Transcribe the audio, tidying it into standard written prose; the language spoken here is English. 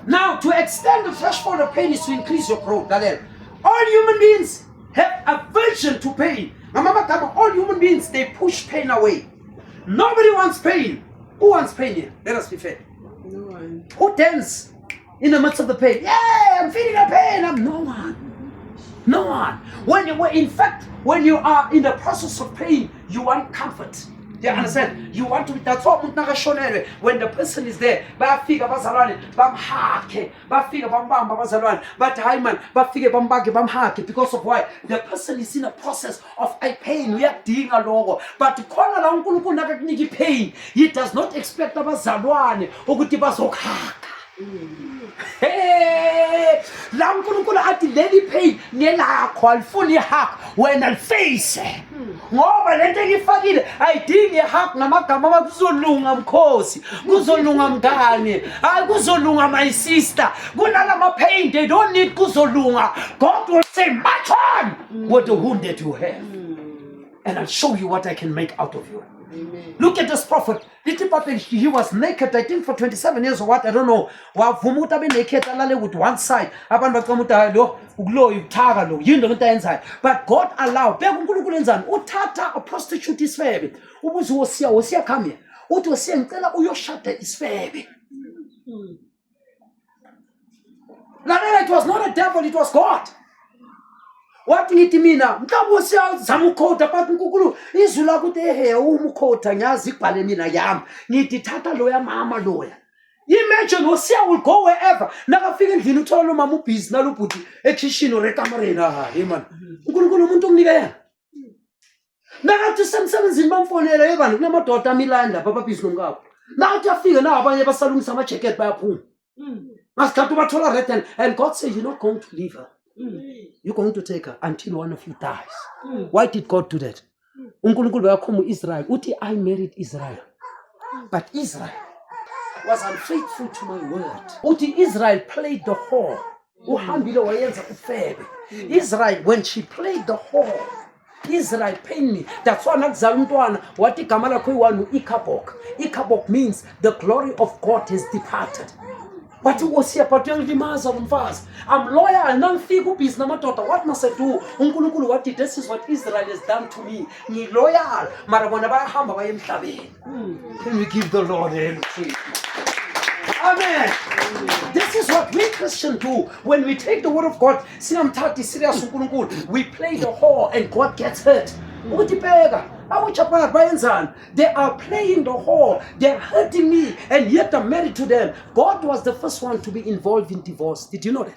Now, to extend the threshold of pain is to increase your growth. All human beings have aversion to pain. All human beings, they push pain away. Nobody wants pain. Who wants pain here? Let us be fair. No one. Who tends in the midst of the pain? Yeah, I'm feeling the pain. No one. No one. In fact, when you are in the process of pain, you want comfort. You understand? You want to be, that's what when the person is there, bafika bazalwane bamhake, bafika bambamba bazalwane, but man, bafika bambage bamhake, because of why? The person is in a process of a pain. We are doing a logo. But to call around kunukunaki pain, he does not expect abazalwane ukuthi bazokhaka. Hey, la uNkulunkulu athi leli pain nelakho alifuni ihak wena liface ngoba lento engifakile ayidingi ihak namagama abakuzolunga mkhosi kuzolunga mngane hayi kuzolunga my sister kunalama pain they don't need kuzolunga. God will say march on with the wound that you have and I'll show you what I can make out of you. Amen. Look at this prophet. He was naked, I think, for 27 years or what, I don't know. Naked with one side. But God allowed. Utata a prostitute is baby. Ubuzu come here. Utu uyo shata is baby. It was not a devil, it was God. What ngithi mina mhlawumbe siyazama ukukhoda but uNkulunkulu izwi lakho uthi ehe umkhotha ngiyazi ibhale mina yami ngithi thatha loya mama loya. Imagine Hosea will go wherever nakafika endlini uthola lo mama ubhizi nalubhuti ekitchen or ekamareni hey man uNkulunkulu umuntu onginika yena nakathi semsebenzini bamfonela yebani kunamadoda amilanda lapha babhizi nomkabo nathi afika na abanye basalungisa ama jacket bayaphuma masikhathi bathola red and God said you're not going to leave her. You're going to take her until one of you dies. Why did God do that? uNkulunkulu bayakhoma Israel uthi I married Israel, but Israel was unfaithful to my word. Uthi Israel played the whore. Uhambile wayenza ufebe. Israel, when she played the whore, Israel pained me. That's why nakuzala umntwana wathi igama lakho iwanu Ikabok. Ikabok means the glory of God has departed. But usiya patiyangilimaza umfazi. I'm loyal, nangifika ubhizi namadoda. What must I do? uNkulunkulu wathi this is what Israel has done to me. Ngi loyal, mara bona bayahamba baye emhlabeni. Can we give the Lord a praise? Amen. This is what we Christians do. When we take the word of God, sinamthathi serious uNkulunkulu, we play the whore and God gets hurt. They are playing the whore, they're hurting me, and yet I'm married to them. God was the first one to be involved in divorce. Did you know that?